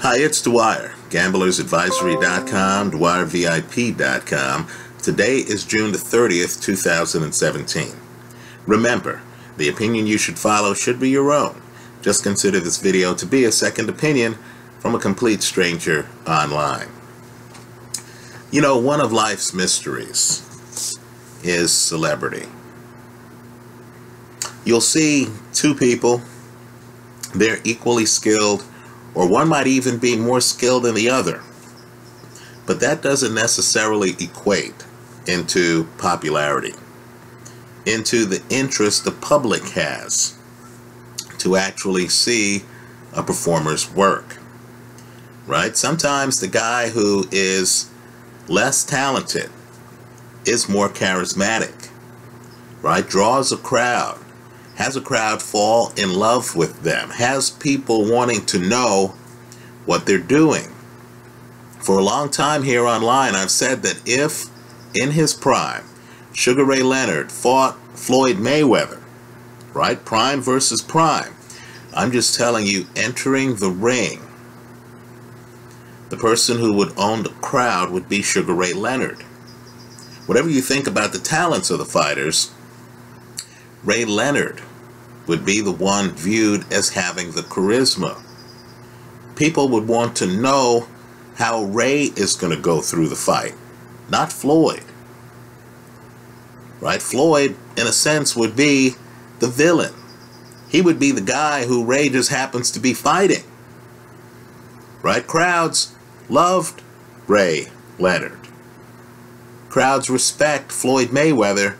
Hi, it's Dwyer, gamblersadvisory.com, dwyervip.com. Today is June the 30th, 2017. Remember, the opinion you should follow should be your own. Just consider this video to be a second opinion from a complete stranger online. You know, one of life's mysteries is celebrity. You'll see two people, they're equally skilled, or one might even be more skilled than the other. But that doesn't necessarily equate into popularity, into the interest the public has to actually see a performer's work. Right? Sometimes the guy who is less talented is more charismatic, right? Draws a crowd, has a crowd fall in love with them, has people wanting to know what they're doing. For a long time here online, I've said that if, in his prime, Sugar Ray Leonard fought Floyd Mayweather, right? Prime versus prime. I'm just telling you, entering the ring, the person who would own the crowd would be Sugar Ray Leonard. Whatever you think about the talents of the fighters, Ray Leonard would be the one viewed as having the charisma. People would want to know how Ray is going to go through the fight, not Floyd. Right? Floyd, in a sense, would be the villain. He would be the guy who Ray just happens to be fighting. Right? Crowds loved Ray Leonard. Crowds respect Floyd Mayweather.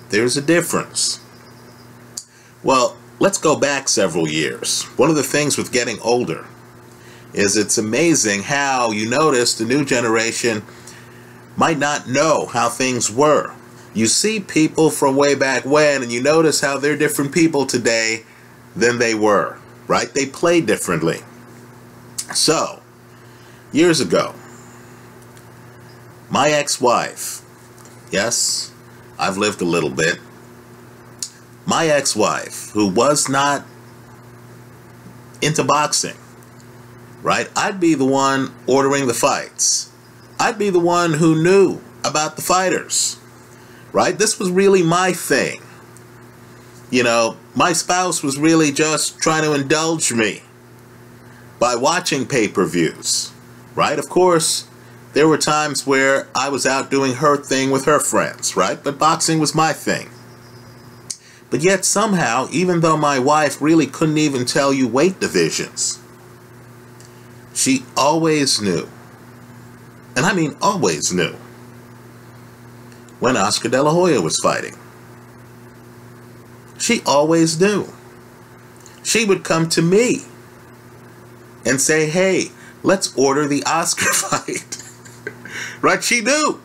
There's a difference. Well, let's go back several years. One of the things with getting older is it's amazing how you notice the new generation might not know how things were. You see people from way back when and you notice how they're different people today than they were, right? They play differently. So, years ago, my ex-wife, yes, I've lived a little bit, my ex-wife, who was not into boxing, right? I'd be the one ordering the fights. I'd be the one who knew about the fighters, right? This was really my thing. You know, my spouse was really just trying to indulge me by watching pay-per-views, right? Of course, there were times where I was out doing her thing with her friends, right? But boxing was my thing. But yet somehow, even though my wife really couldn't even tell you weight divisions, she always knew, and I mean always knew, when Oscar De La Hoya was fighting. She always knew. She would come to me and say, hey, let's order the Oscar fight. Right? She knew.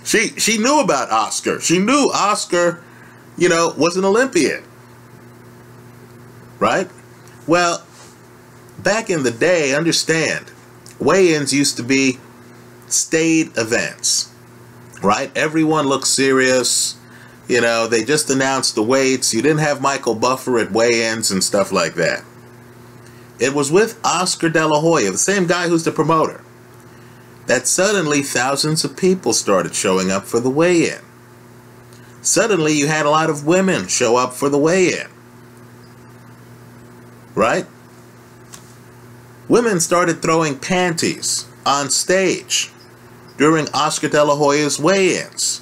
She knew about Oscar. She knew Oscar, you know, was an Olympian. Right? Well, back in the day, understand, weigh-ins used to be staid events. Right? Everyone looked serious. You know, they just announced the weights. You didn't have Michael Buffer at weigh-ins and stuff like that. It was with Oscar De La Hoya, the same guy who's the promoter, that suddenly thousands of people started showing up for the weigh-in. Suddenly you had a lot of women show up for the weigh-in. Right? Women started throwing panties on stage during Oscar De La Hoya's weigh-ins.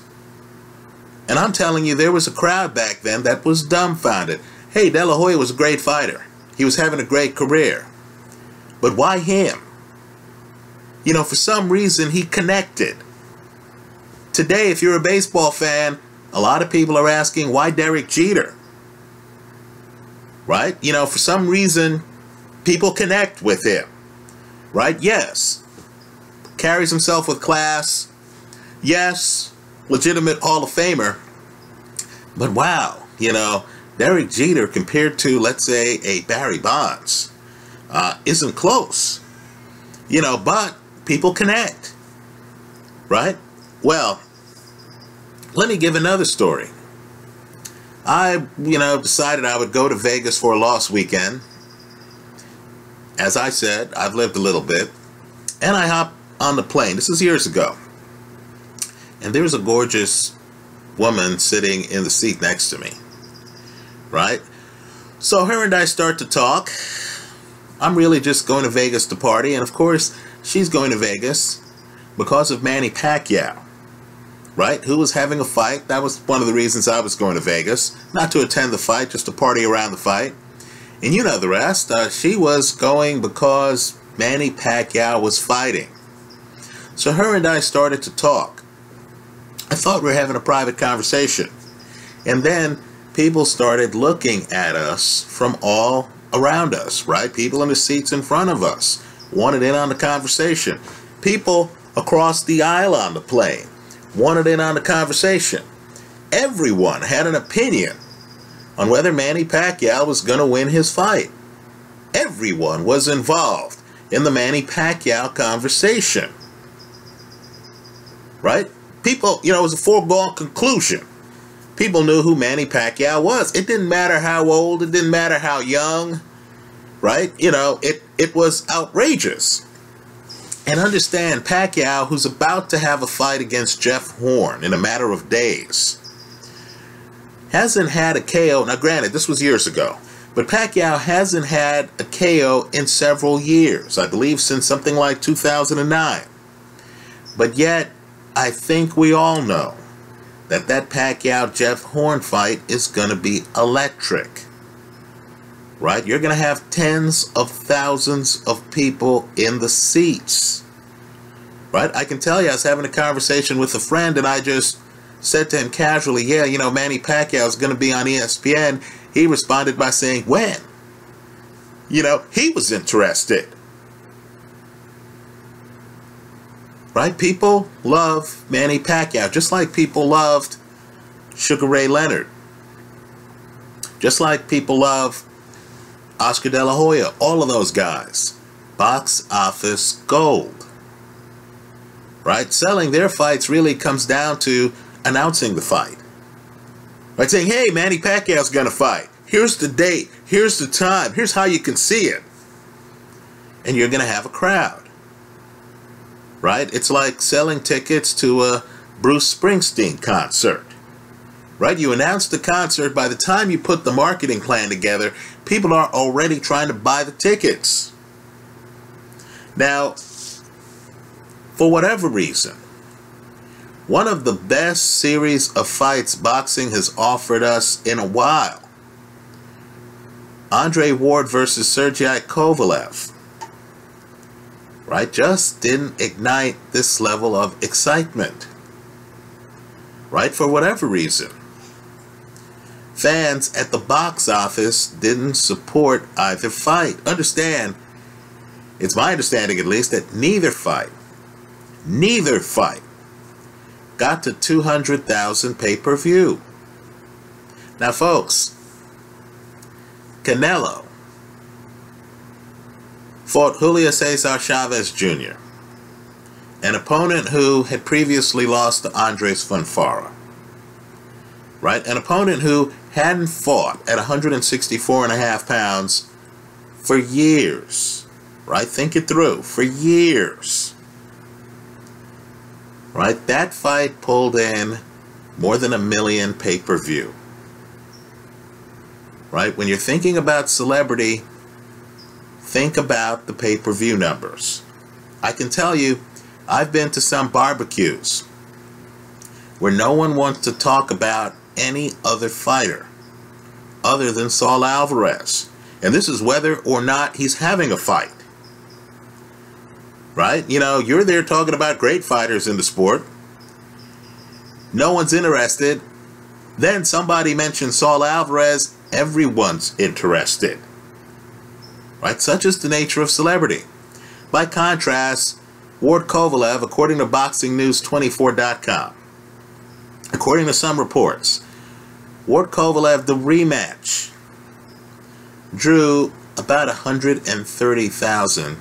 And I'm telling you, there was a crowd back then that was dumbfounded. Hey, De La Hoya was a great fighter. He was having a great career. But why him? You know, for some reason, he connected. Today, if you're a baseball fan, a lot of people are asking, why Derek Jeter? Right? You know, for some reason, people connect with him. Right? Yes. Carries himself with class. Yes. Legitimate Hall of Famer. But wow, you know, Derek Jeter compared to, let's say, a Barry Bonds, isn't close. You know, but people connect. Right? Well, let me give another story. I, decided I would go to Vegas for a loss weekend. as I said, I've lived a little bit, and I hop on the plane. This is years ago. And there's a gorgeous woman sitting in the seat next to me, right? So her and I start to talk. I'm really just going to Vegas to party, and of course, she's going to Vegas because of Manny Pacquiao, right? Who was having a fight. That was one of the reasons I was going to Vegas. Not to attend the fight, just to party around the fight. And you know the rest. She was going because Manny Pacquiao was fighting. So her and I started to talk. I thought we were having a private conversation. And then people started looking at us from all around us, right? People in the seats in front of us wanted in on the conversation. People across the aisle on the plane wanted in on the conversation. Everyone had an opinion on whether Manny Pacquiao was going to win his fight. Everyone was involved in the Manny Pacquiao conversation, right? People, you know, it was a foregone conclusion. People knew who Manny Pacquiao was. It didn't matter how old, it didn't matter how young, right? You know, it was outrageous. And understand, Pacquiao, who's about to have a fight against Jeff Horn in a matter of days, hasn't had a KO. Now granted, this was years ago, but Pacquiao hasn't had a KO in several years. I believe since something like 2009. But yet, I think we all know that Pacquiao-Jeff Horn fight is going to be electric. Right? You're going to have tens of thousands of people in the seats. Right? I can tell you, I was having a conversation with a friend and I just said to him casually, yeah, you know, Manny Pacquiao is going to be on ESPN. He responded by saying, when? You know, he was interested. Right? People love Manny Pacquiao, just like people loved Sugar Ray Leonard. Just like people love Oscar De La Hoya, all of those guys. Box office gold. Right? Selling their fights really comes down to announcing the fight. Right? Saying, hey, Manny Pacquiao's going to fight. Here's the date. Here's the time. Here's how you can see it. And you're going to have a crowd. Right? It's like selling tickets to a Bruce Springsteen concert. Right? You announce the concert. By the time you put the marketing plan together, people are already trying to buy the tickets. Now, for whatever reason, one of the best series of fights boxing has offered us in a while, Andre Ward versus Sergey Kovalev, right, just didn't ignite this level of excitement, right, for whatever reason. Fans at the box office didn't support either fight. Understand, it's my understanding at least, that neither fight got to 200,000 pay-per-view. Now folks, Canelo fought Julio Cesar Chavez Jr., an opponent who had previously lost to Andres Fonfara. Right? An opponent who hadn't fought at 164.5 pounds for years. Right? Think it through. For years. Right? That fight pulled in more than 1 million pay-per-view. Right? When you're thinking about celebrity, think about the pay-per-view numbers. I can tell you, I've been to some barbecues where no one wants to talk about any other fighter other than Saul Alvarez. And this is whether or not he's having a fight. Right? You know, you're there talking about great fighters in the sport. No one's interested. Then somebody mentions Saul Alvarez. Everyone's interested. Right? Such is the nature of celebrity. By contrast, Ward Kovalev, according to BoxingNews24.com, according to some reports, Ward Kovalev, the rematch, drew about 130,000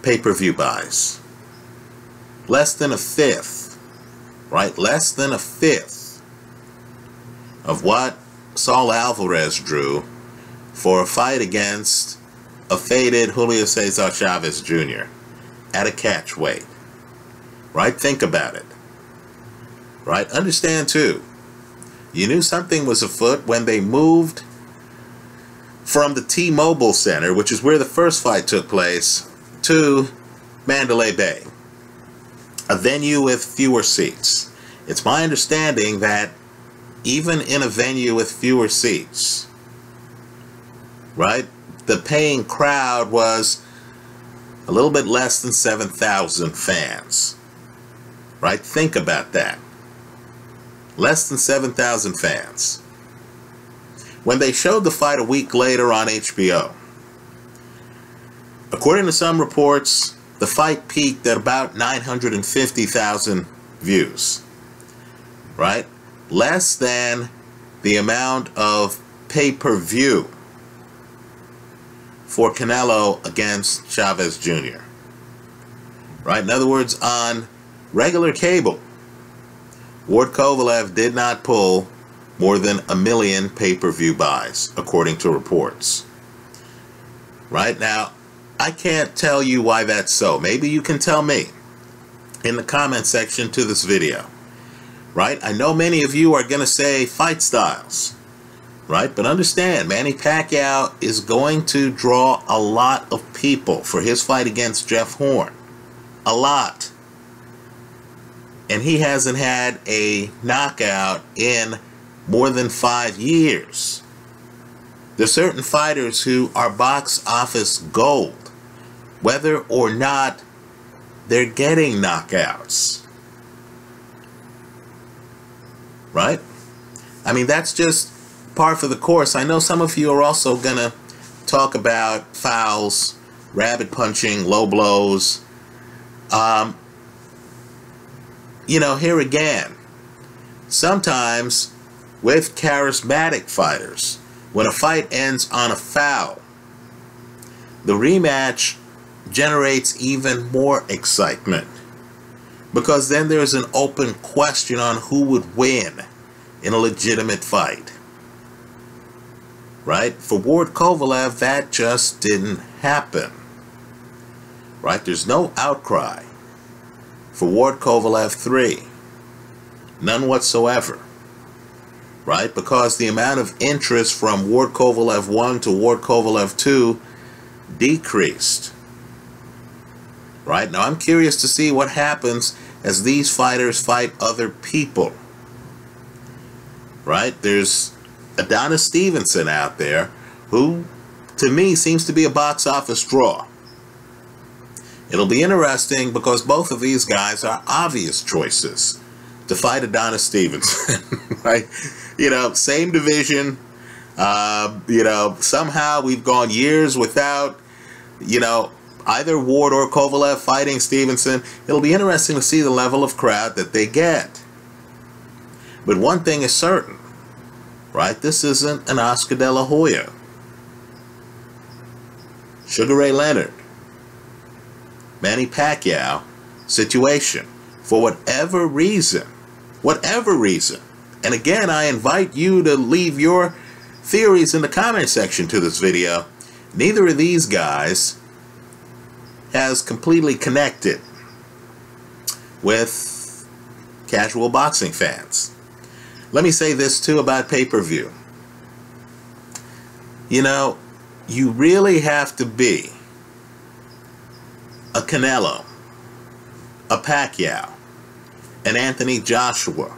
pay-per-view buys. Less than a fifth, right? Less than a fifth of what Saul Alvarez drew for a fight against a faded Julio Cesar Chavez Jr. at a catch weight. Right? Think about it. Right? Understand too, you knew something was afoot when they moved from the T-Mobile Center, which is where the first fight took place, to Mandalay Bay, a venue with fewer seats. It's my understanding that even in a venue with fewer seats, right, the paying crowd was a little bit less than 7,000 fans. Right? Think about that. Less than 7,000 fans. When they showed the fight a week later on HBO, according to some reports, the fight peaked at about 950,000 views. Right? Less than the amount of pay-per-view for Canelo against Chavez Jr. Right? In other words, on regular cable, Ward Kovalev did not pull more than 1 million pay-per-view buys, according to reports. Right? Now, I can't tell you why that's so. Maybe you can tell me in the comment section to this video. Right? I know many of you are going to say fight styles. Right? But understand, Manny Pacquiao is going to draw a lot of people for his fight against Jeff Horn. A lot. And he hasn't had a knockout in more than 5 years. There's certain fighters who are box office gold, whether or not they're getting knockouts. Right? I mean, that's just par for the course. I know some of you are also going to talk about fouls, rabbit punching, low blows. You know, here again, sometimes with charismatic fighters, when a fight ends on a foul, the rematch generates even more excitement, because then there's an open question on who would win in a legitimate fight. Right? For Ward Kovalev, that just didn't happen. Right? There's no outcry for Ward Kovalev 3. None whatsoever. Right? Because the amount of interest from Ward Kovalev 1 to Ward Kovalev 2 decreased. Right? Now I'm curious to see what happens as these fighters fight other people. Right? There's Adonis Stevenson out there who, to me, seems to be a box office draw. It'll be interesting because both of these guys are obvious choices to fight Adonis Stevenson. Right? You know, same division. You know, somehow we've gone years without, you know, either Ward or Kovalev fighting Stevenson. It'll be interesting to see the level of crowd that they get. But one thing is certain. Right? This isn't an Oscar De La Hoya, Sugar Ray Leonard, Manny Pacquiao situation. For whatever reason, and again, I invite you to leave your theories in the comment section to this video, neither of these guys has completely connected with casual boxing fans. Let me say this too about pay-per-view. You know, you really have to be a Canelo, a Pacquiao, an Anthony Joshua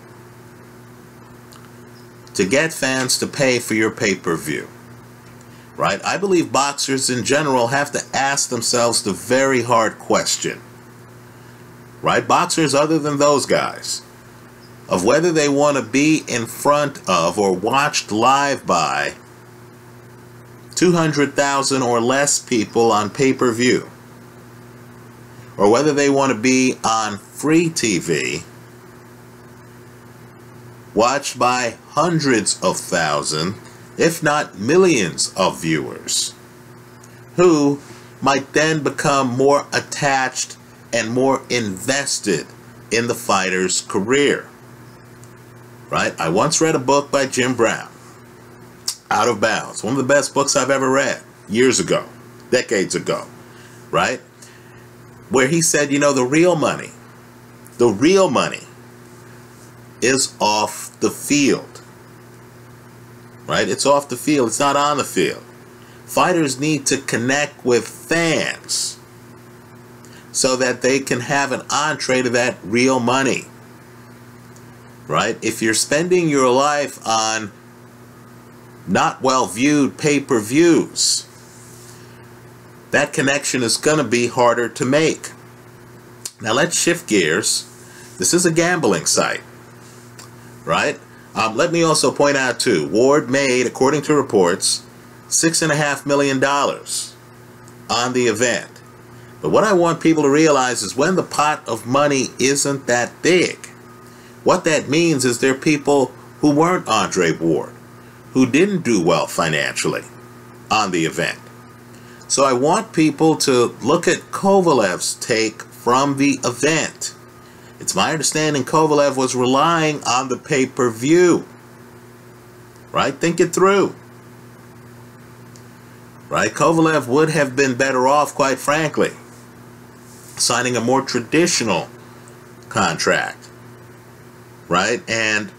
to get fans to pay for your pay-per-view. Right? I believe boxers in general have to ask themselves the very hard question. Right? Boxers other than those guys, of whether they want to be in front of or watched live by 200,000 or less people on pay-per-view, or whether they want to be on free TV, watched by hundreds of thousands, if not millions of viewers, who might then become more attached and more invested in the fighter's career. Right? I once read a book by Jim Brown, Out of Bounds, one of the best books I've ever read, years ago. decades ago, right? Where he said, you know, the real money is off the field, right? It's off the field. It's not on the field. Fighters need to connect with fans so that they can have an entree to that real money, right? If you're spending your life on not well-viewed pay-per-views, that connection is going to be harder to make. Now let's shift gears. This is a gambling site, right? Let me also point out too, Ward made, according to reports, $6.5 million on the event. But what I want people to realize is when the pot of money isn't that big, what that means is there are people who weren't Andre Ward, who didn't do well financially on the event. So I want people to look at Kovalev's take from the event. It's my understanding Kovalev was relying on the pay-per-view, right? Think it through, right? Kovalev would have been better off, quite frankly, signing a more traditional contract, right? And,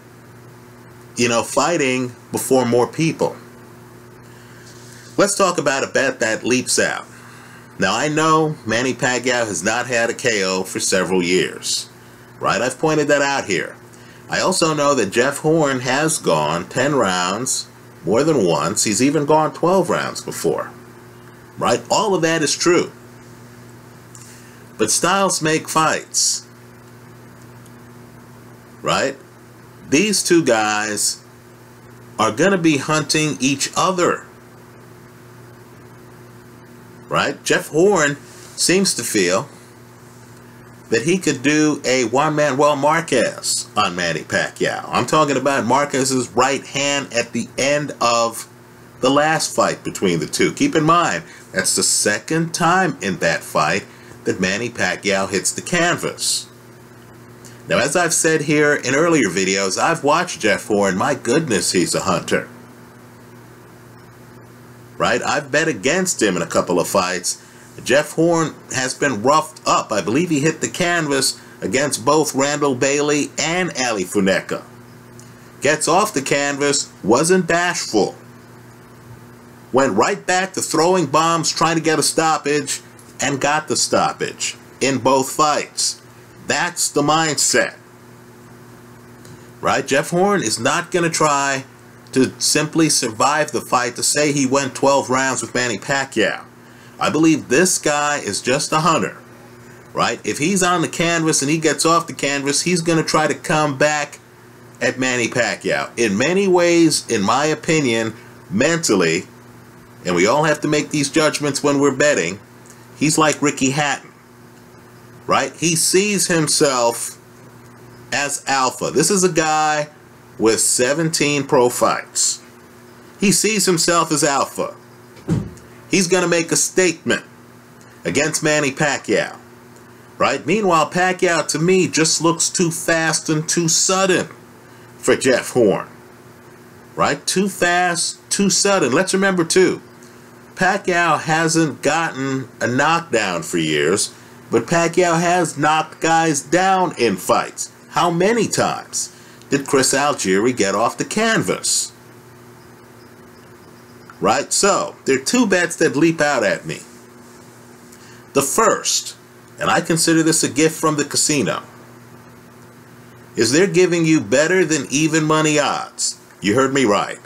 you know, fighting before more people. Let's talk about a bet that leaps out. Now, I know Manny Pacquiao has not had a KO for several years, right? I've pointed that out here. I also know that Jeff Horn has gone 10 rounds more than once. He's even gone 12 rounds before, right? All of that is true. But styles make fights, right? These two guys are going to be hunting each other, right? Jeff Horn seems to feel that he could do a one-man Marquez on Manny Pacquiao. I'm talking about Marquez's right hand at the end of the last fight between the two. Keep in mind, that's the second time in that fight that Manny Pacquiao hits the canvas. Now, as I've said here in earlier videos, I've watched Jeff Horn. My goodness, he's a hunter, right? I've bet against him in a couple of fights. Jeff Horn has been roughed up. I believe he hit the canvas against both Randall Bailey and Ali Funeka. Gets off the canvas, wasn't bashful. Went right back to throwing bombs, trying to get a stoppage, and got the stoppage in both fights. That's the mindset, right? Jeff Horn is not going to try to simply survive the fight to say he went 12 rounds with Manny Pacquiao. I believe this guy is just a hunter, right? If he's on the canvas and he gets off the canvas, he's going to try to come back at Manny Pacquiao. In many ways, in my opinion, mentally, and we all have to make these judgments when we're betting, he's like Ricky Hatton, right? He sees himself as alpha. This is a guy with 17 pro fights. He sees himself as alpha. He's going to make a statement against Manny Pacquiao, right? Meanwhile, Pacquiao, to me, just looks too fast and too sudden for Jeff Horn, right? Too fast, too sudden. Let's remember, too, Pacquiao hasn't gotten a knockdown for years, but Pacquiao has knocked guys down in fights. How many times did Chris Algieri get off the canvas? Right? So, there are two bets that leap out at me. The first, and I consider this a gift from the casino, is they're giving you better than even money odds. You heard me right.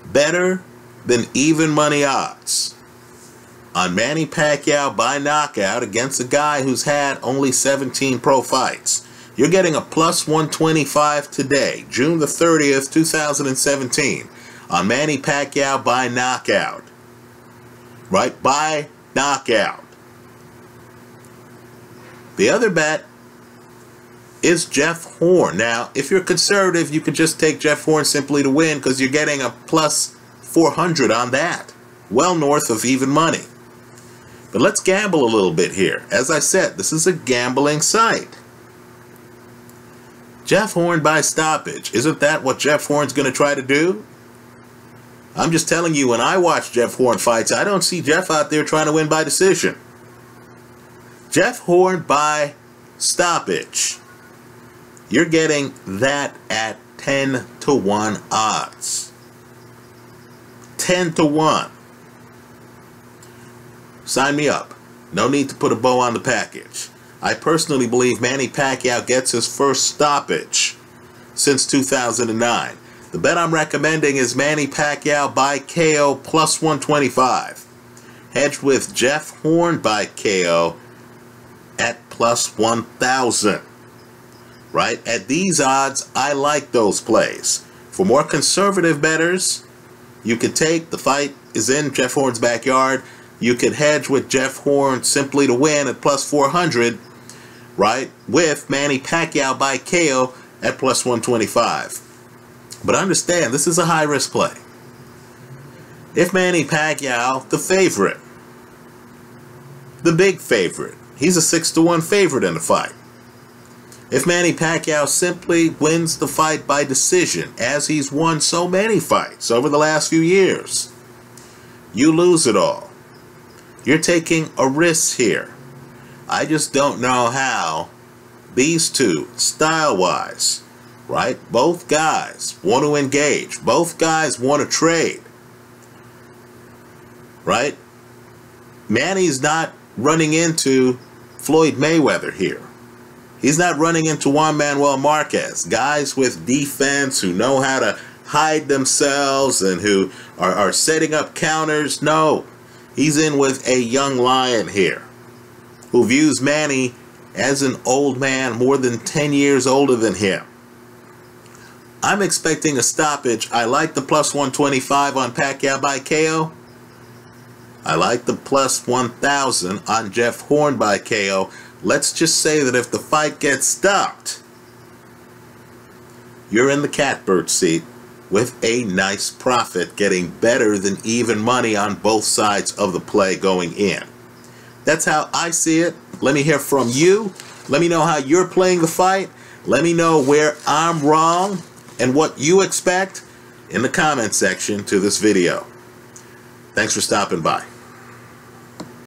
Better than even money odds on Manny Pacquiao by knockout against a guy who's had only 17 pro fights. You're getting a plus 125 today, June the 30th, 2017. On Manny Pacquiao by knockout, right? By knockout. The other bet is Jeff Horn. Now, if you're conservative, you could just take Jeff Horn simply to win because you're getting a plus 400 on that. Well north of even money. But let's gamble a little bit here. As I said, this is a gambling site. Jeff Horn by stoppage. Isn't that what Jeff Horn's going to try to do? I'm just telling you, when I watch Jeff Horn fights, I don't see Jeff out there trying to win by decision. Jeff Horn by stoppage. You're getting that at 10-to-1 odds. 10-to-1. Sign me up. No need to put a bow on the package. I personally believe Manny Pacquiao gets his first stoppage since 2009. The bet I'm recommending is Manny Pacquiao by KO plus 125. Hedged with Jeff Horn by KO at plus 1,000. Right? At these odds, I like those plays. For more conservative bettors, you could take the fight is in Jeff Horn's backyard. You could hedge with Jeff Horn simply to win at plus 400, right? With Manny Pacquiao by KO at plus 125. But understand, this is a high-risk play. If Manny Pacquiao, the favorite, the big favorite, he's a 6-to-1 favorite in the fight. If Manny Pacquiao simply wins the fight by decision, as he's won so many fights over the last few years, you lose it all. You're taking a risk here. I just don't know how these two, style-wise, right? Both guys want to engage. Both guys want to trade, right? Manny's not running into Floyd Mayweather here. He's not running into Juan Manuel Marquez, guys with defense who know how to hide themselves and who are setting up counters. No, he's in with a young lion here who views Manny as an old man, more than 10 years older than him. I'm expecting a stoppage. I like the plus 125 on Pacquiao by KO. I like the plus 1,000 on Jeff Horn by KO. Let's just say that if the fight gets stopped, you're in the catbird seat with a nice profit, getting better than even money on both sides of the play going in. That's how I see it. Let me hear from you. Let me know how you're playing the fight. Let me know where I'm wrong and what you expect in the comment section to this video. Thanks for stopping by.